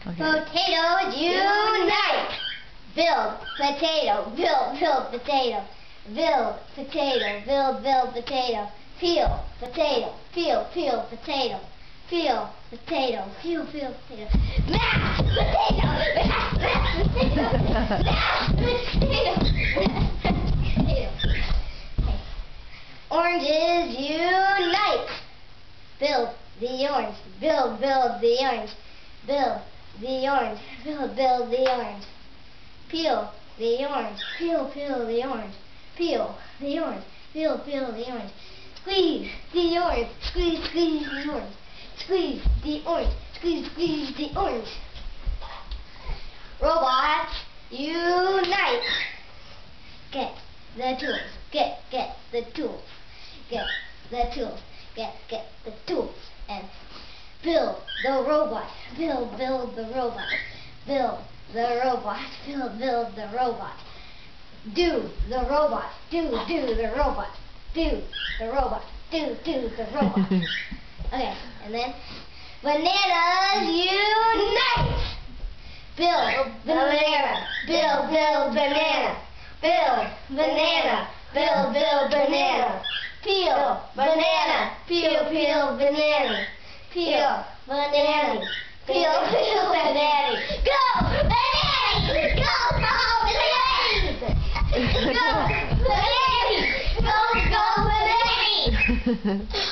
Okay. Potatoes unite! Build, potato, build, potato. Build, potato, build, potato. Peel, potato, peel, potato. Peel, potato, peel, potato. Mash, potato, mash, potato. Mash, potato, potato. Okay. Oranges unite! Build the orange, build the orange. Build the orange, build the orange. Peel the orange, peel the orange. Peel the orange, peel the orange. Squeeze the orange, squeeze the orange. Squeeze the orange, squeeze the orange. Robots unite! Get the tools, get the tools. Get the tools, get the tools. And build the robot, build the robot. Build the robot, build the robot. Do the robot, do the robot. Do the robot, do the robot. Okay, and then bananas unite! Build the banana, build banana. Build banana, build banana. Peel banana, peel banana. Peel banana, peel banana. Go bananas! Go bananas! Go bananas! Go bananas!